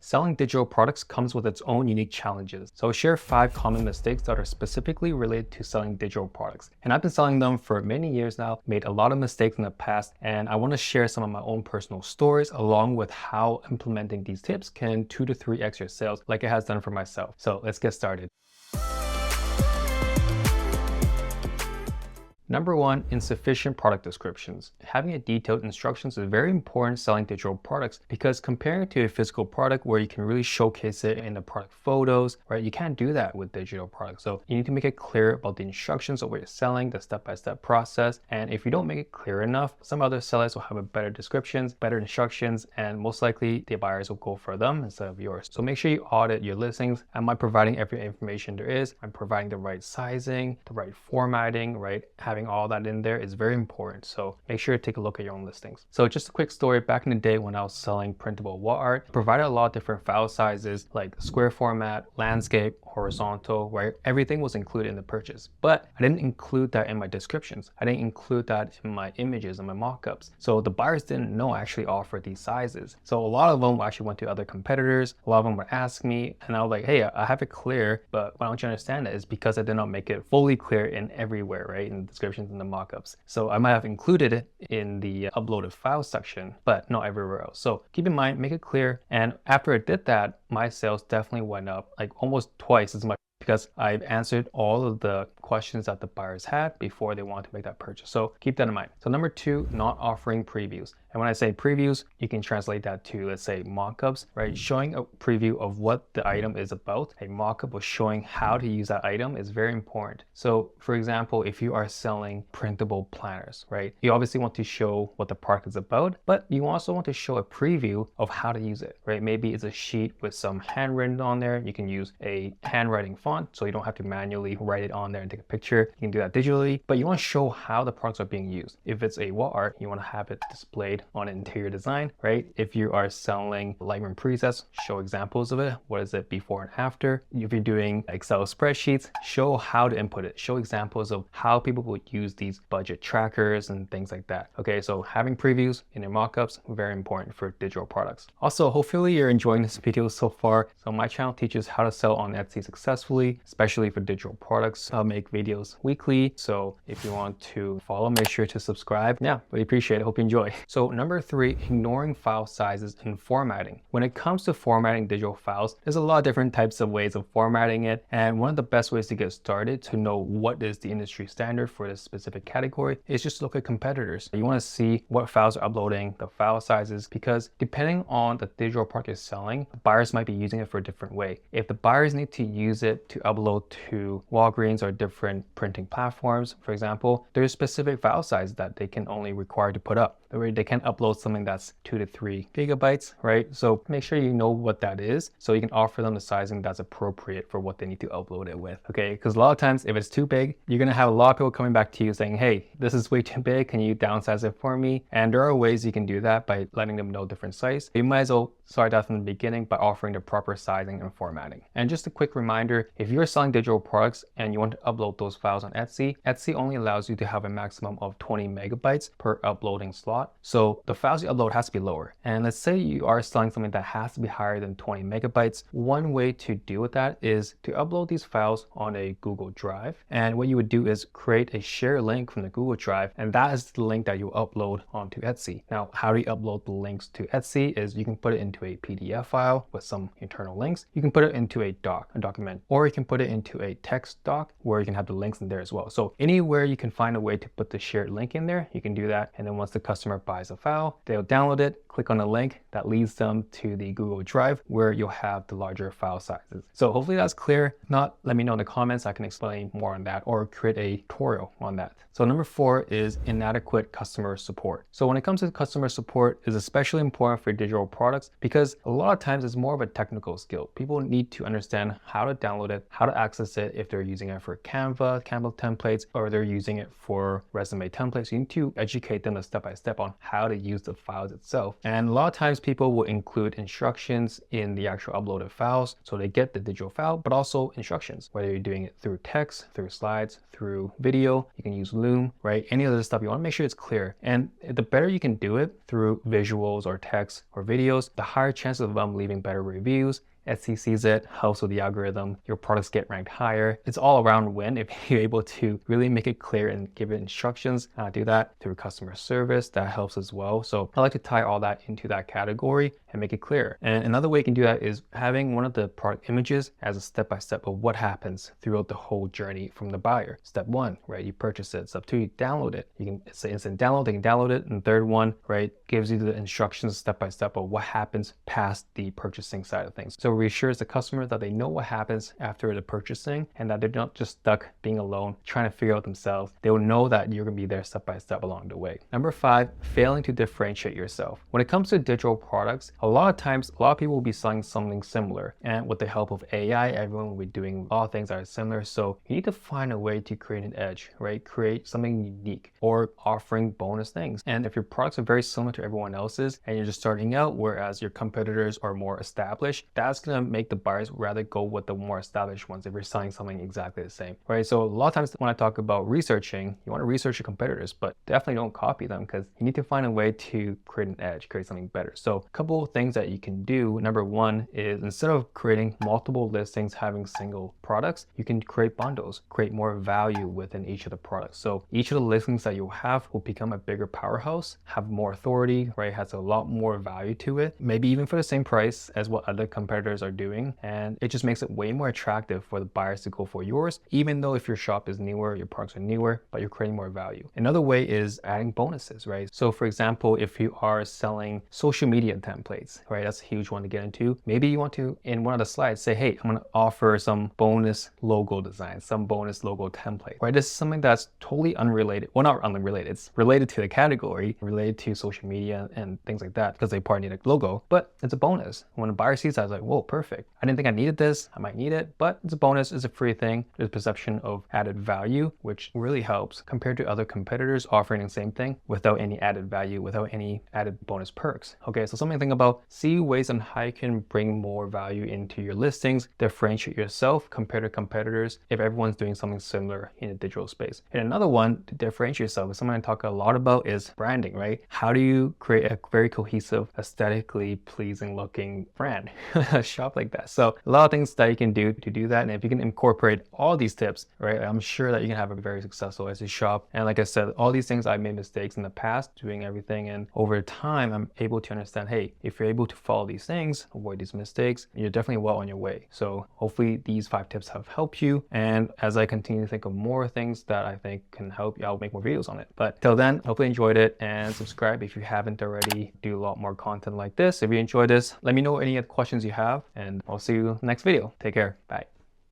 Selling digital products comes with its own unique challenges. So I'll share 5 common mistakes that are specifically related to selling digital products. And I've been selling them for many years now, made a lot of mistakes in the past, and I want to share some of my own personal stories along with how implementing these tips can 2 to 3x your sales like it has done for myself. So let's get started. Number 1, insufficient product descriptions. Having a detailed instructions is very important selling digital products because compared to a physical product where you can really showcase it in the product photos, right? You can't do that with digital products. So you need to make it clear about the instructions of what you're selling, the step-by-step process. And if you don't make it clear enough, some other sellers will have a better descriptions, better instructions, and most likely the buyers will go for them instead of yours. So make sure you audit your listings. Am I providing every information there is? I'm providing the right sizing, the right formatting, right? Having all that in there is very important. So make sure to take a look at your own listings. So just a quick story, back in the day when I was selling printable wall art, I provided a lot of different file sizes like square format, landscape, horizontal, right? Everything was included in the purchase, but I didn't include that in my descriptions. I didn't include that in my images and my mockups. So the buyers didn't know I actually offered these sizes. So a lot of them actually went to other competitors. A lot of them would ask me and I was like, hey, I have it clear, but why don't you understand it? It's because I did not make it fully clear in everywhere, right? In the descriptions and the mockups. So I might have included it in the uploaded file section, but not everywhere else. So keep in mind, make it clear. And after I did that, my sales definitely went up like almost twice as much because I've answered all of the questions that the buyers had before they want to make that purchase. So keep that in mind. So number 2, not offering previews. And when I say previews, you can translate that to, let's say, mockups, right? Showing a preview of what the item is about. A mockup of showing how to use that item is very important. So for example, if you are selling printable planners, right? You obviously want to show what the product is about, but you also want to show a preview of how to use it, right? Maybe it's a sheet with some handwritten on there. You can use a handwriting font, so you don't have to manually write it on there and take a picture. You can do that digitally, but you want to show how the products are being used. If it's a wall art, you want to have it displayed on interior design, right? If you are selling Lightroom presets, show examples of it. What is it before and after? If you're doing Excel spreadsheets, show how to input it. Show examples of how people would use these budget trackers and things like that. Okay, so having previews in your mockups, very important for digital products. Also, hopefully you're enjoying this video so far. So my channel teaches how to sell on Etsy successfully, especially for digital products. I'll make videos weekly. So if you want to follow, make sure to subscribe. Yeah, really appreciate it. Hope you enjoy. So number 3, ignoring file sizes and formatting. When it comes to formatting digital files, there's a lot of different types of ways of formatting it. And one of the best ways to get started to know what is the industry standard for this specific category is just look at competitors. You want to see what files are uploading, the file sizes, because depending on the digital product you're selling, buyers might be using it for a different way. If the buyers need to use it to upload to Walgreens or different printing platforms, for example, there's specific file size that they can only require to put up. They can upload something that's 2 to 3 gigabytes, right? So make sure you know what that is so you can offer them the sizing that's appropriate for what they need to upload it with, okay? Because a lot of times if it's too big, you're gonna have a lot of people coming back to you saying, hey, this is way too big, can you downsize it for me? And there are ways you can do that by letting them know different size. You might as well start that from the beginning by offering the proper sizing and formatting. And just a quick reminder, if you're selling digital products and you want to upload those files on Etsy, Etsy only allows you to have a maximum of 20 megabytes per uploading slot. So the files you upload has to be lower. And let's say you are selling something that has to be higher than 20 megabytes. One way to deal with that is to upload these files on a Google Drive. And what you would do is create a share link from the Google Drive, and that is the link that you upload onto Etsy. Now, how do you upload the links to Etsy is you can put it into a PDF file with some internal links. You can put it into a document, or you can put it into a text doc where you can have the links in there as well. So anywhere you can find a way to put the shared link in there, you can do that. And then once the customer buys a file, they'll download it, click on the link that leads them to the Google Drive where you'll have the larger file sizes. So hopefully that's clear. If not, let me know in the comments. I can explain more on that or create a tutorial on that. So number 4 is inadequate customer support. So when it comes to customer support, is especially important for digital products because a lot of times it's more of a technical skill. People need to understand how to download it, how to access it if they're using it for Canva templates, or they're using it for resume templates. You need to educate them step by step on how to use the files itself. And a lot of times people will include instructions in the actual uploaded files, so they get the digital file, but also instructions, whether you're doing it through text, through slides, through video, you can use Loom, right? Any other stuff, you want to make sure it's clear. And the better you can do it through visuals or text or videos, the higher chances of them leaving better reviews. Etsy sees it, helps with the algorithm, your products get ranked higher. It's all around win if you're able to really make it clear and give it instructions. Do that through customer service, that helps as well. So I like to tie all that into that category and make it clear. And another way you can do that is having one of the product images as a step-by-step of what happens throughout the whole journey from the buyer. Step 1, right, you purchase it. Step 2, you download it. You can say instant download, they can download it. And third one, right, gives you the instructions step-by-step of what happens past the purchasing side of things. So reassures the customer that they know what happens after the purchasing and that they're not just stuck being alone, trying to figure out themselves. They will know that you're gonna be there step-by-step along the way. Number 5, failing to differentiate yourself. When it comes to digital products, a lot of times, a lot of people will be selling something similar. And with the help of AI, everyone will be doing a lot of things that are similar. So you need to find a way to create an edge, right? Create something unique or offering bonus things. And if your products are very similar to everyone else's and you're just starting out, whereas your competitors are more established, that's gonna make the buyers rather go with the more established ones if you're selling something exactly the same, right? So a lot of times when I talk about researching, you want to research your competitors, but definitely don't copy them because you need to find a way to create an edge, create something better. So a couple of things that you can do. Number 1 is instead of creating multiple listings, having single products, you can create bundles, create more value within each of the products. So each of the listings that you have will become a bigger powerhouse, have more authority, right? Has a lot more value to it, maybe even for the same price as what other competitors are doing. And it just makes it way more attractive for the buyers to go for yours, even though if your shop is newer, your products are newer, but you're creating more value. Another way is adding bonuses, right? So for example, if you are selling social media templates, right? That's a huge one to get into. Maybe you want to, in one of the slides, say, hey, I'm gonna offer some bonus logo design, some bonus logo template, right? This is something that's totally unrelated. Well, not unrelated, it's related to the category, related to social media and things like that, because they probably need a logo, but it's a bonus. When a buyer sees that, it's like, whoa, perfect. I didn't think I needed this. I might need it, but it's a bonus, it's a free thing. There's perception of added value, which really helps compared to other competitors offering the same thing without any added value, without any added bonus perks. Okay, so something to think about, see ways on how you can bring more value into your listings, differentiate yourself compared to competitors if everyone's doing something similar in the digital space. And another one to differentiate yourself is something I talk a lot about is branding, right? How do you create a very cohesive, aesthetically pleasing looking brand, a shop like that? So a lot of things that you can do to do that. And if you can incorporate all these tips, right, I'm sure that you can have a very successful Etsy shop. And like I said, all these things, I made mistakes in the past doing everything. And over time, I'm able to understand, hey, if you're able to follow these things, avoid these mistakes, you're definitely well on your way. So hopefully these 5 tips have helped you. And as I continue to think of more things that I think can help you, I'll make more videos on it. But till then, hopefully you enjoyed it and subscribe if you haven't already. Do a lot more content like this. If you enjoyed this, let me know any other questions you have and I'll see you next video. Take care. Bye.